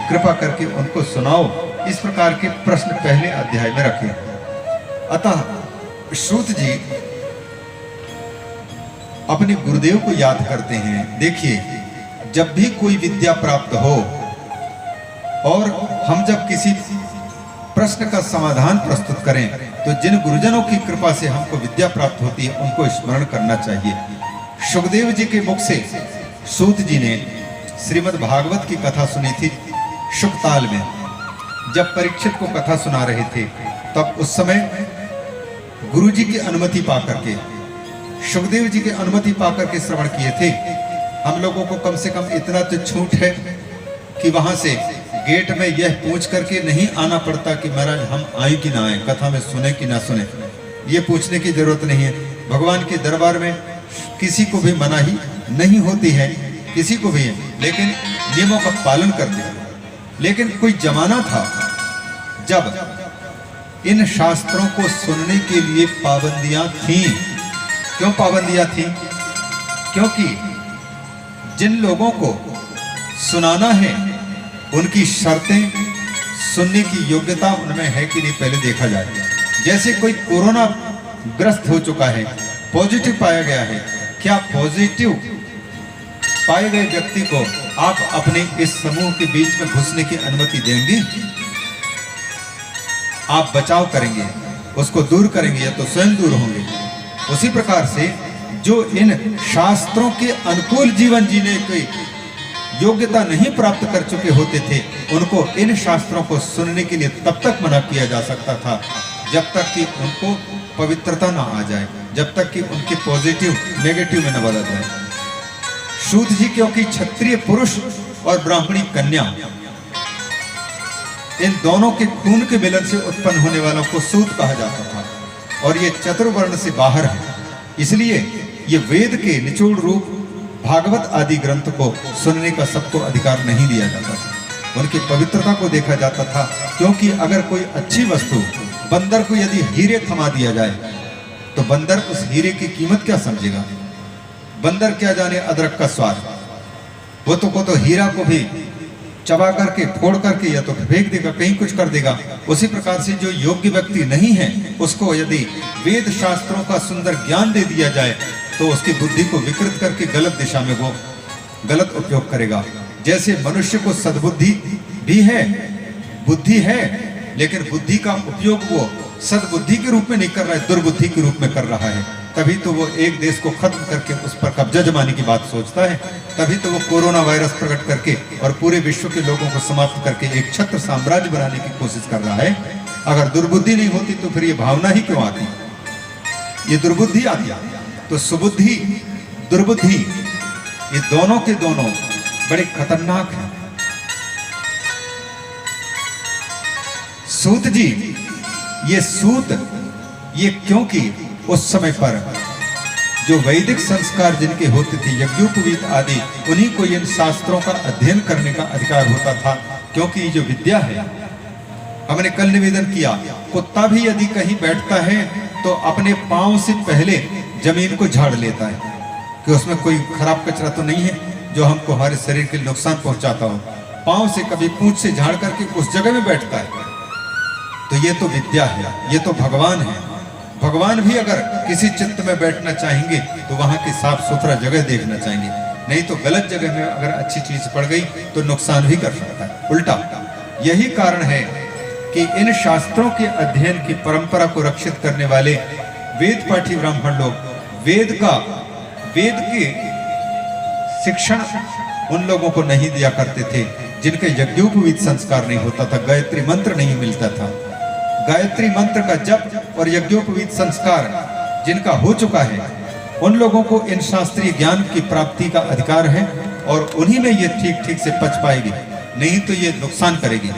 कृपा करके उनको सुनाओ। इस प्रकार के प्रश्न पहले अध्याय में रखे। अतः सूत जी अपने गुरुदेव को याद करते हैं। देखिए, जब भी कोई विद्या प्राप्त हो और हम जब किसी प्रश्न का समाधान प्रस्तुत करें तो जिन गुरुजनों की कृपा से हमको विद्या प्राप्त होती है उनको स्मरण करना चाहिए। सुखदेव जी के मुख से सूत जी ने श्रीमद् भागवत की कथा सुनी थी। शुकताल में जब परीक्षित को कथा सुना रहे थे तब उस समय गुरु जी की अनुमति पाकर के, सुखदेव जी की अनुमति पाकर के श्रवण किए थे। हम लोगों को कम से कम इतना तो छूट है कि वहां से गेट में यह पूछ करके नहीं आना पड़ता कि महाराज हम आए कि ना आए, कथा में सुने कि ना सुने, ये पूछने की जरूरत नहीं है। भगवान के दरबार में किसी को भी मनाही नहीं होती है, किसी को भी है, लेकिन नियमों का पालन करते हैं। लेकिन कोई जमाना था जब इन शास्त्रों को सुनने के लिए पाबंदियां थीं। क्यों पाबंदियां थीं? क्योंकि जिन लोगों को सुनाना है उनकी शर्तें, सुनने की योग्यता उनमें है कि नहीं पहले देखा जाए। जैसे कोई कोरोना ग्रस्त हो चुका है, पॉजिटिव पाया गया है, क्या पॉजिटिव पाए गए व्यक्ति को आप अपने इस समूह के बीच में घुसने की अनुमति देंगे? आप बचाव करेंगे, उसको दूर करेंगे या तो स्वयं दूर होंगे। उसी प्रकार से जो इन शास्त्रों के अनुकूल जीवन जीने की योग्यता नहीं प्राप्त कर चुके होते थे उनको इन शास्त्रों को सुनने के लिए तब तक मना किया जा सकता था जब तक कि उनको पवित्रता ना आ जाए, जब तक कि उनके पॉजिटिव नेगेटिव में न बदल जाए। सूत जी क्योंकि क्षत्रिय पुरुष और ब्राह्मणी कन्या, इन दोनों के खून के मिलन से उत्पन्न होने वालों को सूत कहा जाता था और ये चतुर्वर्ण से बाहर है। इसलिए ये वेद के निचोड़ रूप भागवत आदि ग्रंथ को सुनने का सबको अधिकार नहीं दिया जाता था। उनकी पवित्रता को देखा जाता था, क्योंकि अगर कोई अच्छी वस्तु, बंदर को यदि हीरे थमा दिया जाए तो बंदर उस हीरे की कीमत क्या समझेगा? बंदर क्या जाने अदरक का स्वाद। वो तो हीरा को भी चबा करके, फोड़ करके या तो फेंक देगा, कहीं कुछ कर देगा। उसी प्रकार से जो योग्य व्यक्ति नहीं है उसको यदि वेद शास्त्रों का सुंदर ज्ञान दे दिया जाए तो उसकी बुद्धि को विकृत करके गलत दिशा में वो गलत उपयोग करेगा। जैसे मनुष्य को सद्बुद्धि भी है, बुद्धि है, लेकिन बुद्धि का उपयोग वो सद्बुद्धि के रूप में नहीं कर रहा है, दुर्बुद्धि के रूप में कर रहा है। तभी तो वो एक देश को खत्म करके उस पर कब्जा जमाने की बात सोचता है। तभी तो वो कोरोना वायरस प्रकट करके और पूरे विश्व के लोगों को समाप्त करके एक छत्र साम्राज्य बनाने की कोशिश कर रहा है। अगर दुर्बुद्धि नहीं होती तो फिर ये भावना ही क्यों आती? ये दुर्बुद्धि आती। तो सुबुद्धि, दुर्बुद्धि, ये दोनों के दोनों बड़े खतरनाक हैं। सूत जी, ये सूत, ये क्योंकि उस समय पर जो वैदिक संस्कार जिनके होते थे, यज्ञोपवीत आदि, उन्हीं को इन शास्त्रों का अध्ययन करने का अधिकार होता था। क्योंकि ये जो विद्या है, हमने कल निवेदन किया, कुत्ता भी यदि कहीं बैठता है तो अपने पांव से पहले जमीन को झाड़ लेता है कि उसमें कोई खराब कचरा तो नहीं है जो हमको हमारे शरीर के नुकसान पहुंचाता हो। पांव से, कभी पूंछ से झाड़ करके उस जगह में बैठता है। तो ये तो विद्या है, ये तो भगवान है। भगवान भी अगर किसी चित्त में बैठना चाहेंगे तो वहां की साफ सुथरा जगह देखना चाहेंगे, नहीं तो गलत जगह में अगर अच्छी चीज पड़ गई तो नुकसान भी कर सकता है, उल्टा। यही कारण है कि इन शास्त्रों के अध्ययन की परंपरा को रक्षित करने वाले वेद पाठी ब्राह्मण लोग वेद के शिक्षण उन लोगों को नहीं दिया करते थे जिनके यज्ञोपवीत संस्कार नहीं होता था, गायत्री मंत्र नहीं मिलता था। गायत्री मंत्र का जप और यज्ञोपवीत संस्कार जिनका हो चुका है, उन लोगों को इन शास्त्रीय ज्ञान की प्राप्ति का अधिकार है और उन्हीं में ये ठीक ठीक से पच पाएगी, नहीं तो ये नुकसान करेगी।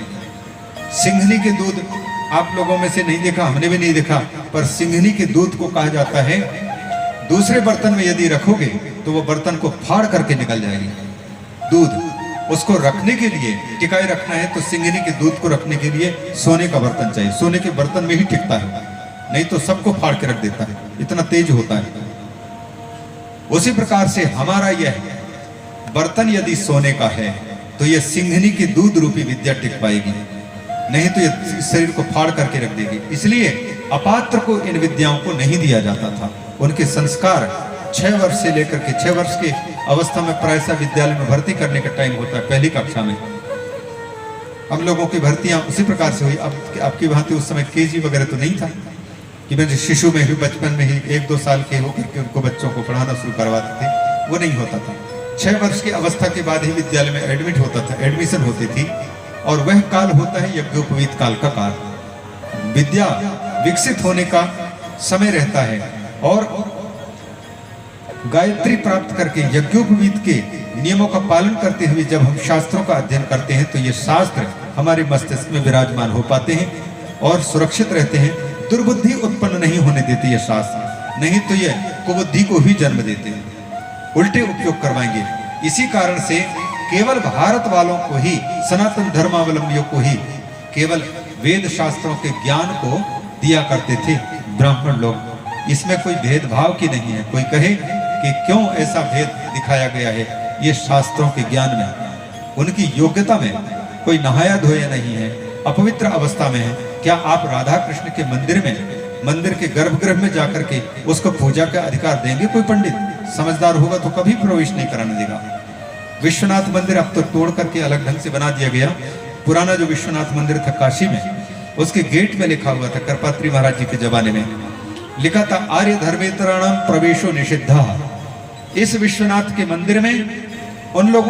सिंघनी के दूध आप लोगों में से नहीं देखा, हमने भी नहीं देखा, पर सिंघनी के दूध को कहा जाता है दूसरे बर्तन में यदि रखोगे तो वो बर्तन को फाड़ करके निकल जाएगी। दूध उसको रखने के लिए, टिकाए रखना है तो सिंघनी के दूध को रखने के लिए सोने का बर्तन चाहिए। सोने के बर्तन में ही टिकता है, नहीं तो सबको फाड़ के रख देता है, इतना तेज होता है। उसी प्रकार से हमारा यह बर्तन यदि सोने का है तो यह सिंघनी की दूध रूपी विद्या टिक पाएगी, नहीं तो यह शरीर को फाड़ करके रख देगी। इसलिए अपात्र को इन विद्याओं को नहीं दिया जाता था। उनके संस्कार 6 वर्ष से लेकर के 6 वर्ष की अवस्था में प्रायः विद्यालय में भर्ती करने का टाइम होता है, पहली कक्षा में। हम लोगों की भर्तियां उसी प्रकार से हुई। अब आपकी भांति उस समय केजी वगैरह तो नहीं था कि मैं शिशु में ही बचपन में ही 1-2 साल के होकर के उनको बच्चों को पढ़ाना शुरू करवाते थे, वो नहीं होता था। 6 वर्ष की अवस्था के बाद ही विद्यालय में एडमिट होता था, एडमिशन होती थी। और वह काल होता है यज्ञोपवीत काल का काल। विद्या विकसित होने का समय रहता है और गायत्री प्राप्त करके यज्ञोपवीत के नियमों का पालन करते हुए जब हम शास्त्रों का अध्ययन करते हैं तो ये शास्त्र हमारे मस्तिष्क में विराजमान हो पाते हैं और सुरक्षित रहते हैं। दुर्बुद्धि उत्पन्न नहीं होने देते ये शास्त्र, नहीं तो ये कुबुद्धि को ही जन्म देते हैं, उल्टे उपयोग करवाएंगे। इसी कारण से केवल भारत वालों को ही, सनातन धर्मावलंबियों को ही केवल वेद शास्त्रों के ज्ञान को दिया करते थे ब्राह्मण लोग। इसमें कोई भेदभाव की नहीं है। कोई कहे कि क्यों ऐसा भेद दिखाया गया है, ये शास्त्रों के ज्ञान में, उनकी योग्यता में कोई नहाया धोया नहीं है, अपवित्र अवस्था में है। क्या आप राधा कृष्ण के मंदिर में, मंदिर के गर्भगृह में जाकर के उसको पूजा का अधिकार देंगे? कोई पंडित समझदार होगा तो कभी प्रवेश नहीं कराने देगा। विश्वनाथ मंदिर अब तो तोड़ करके अलग ढंग से बना दिया गया। पुराना जो विश्वनाथ मंदिर था काशी में, उसके गेट में लिखा हुआ था, करपात्री महाराज जी के जमाने में लिखा था, आर्य धर्मेतराणाम प्रवेशो निषिद्धा। इस विश्वनाथ के मंदिर में उन लोगों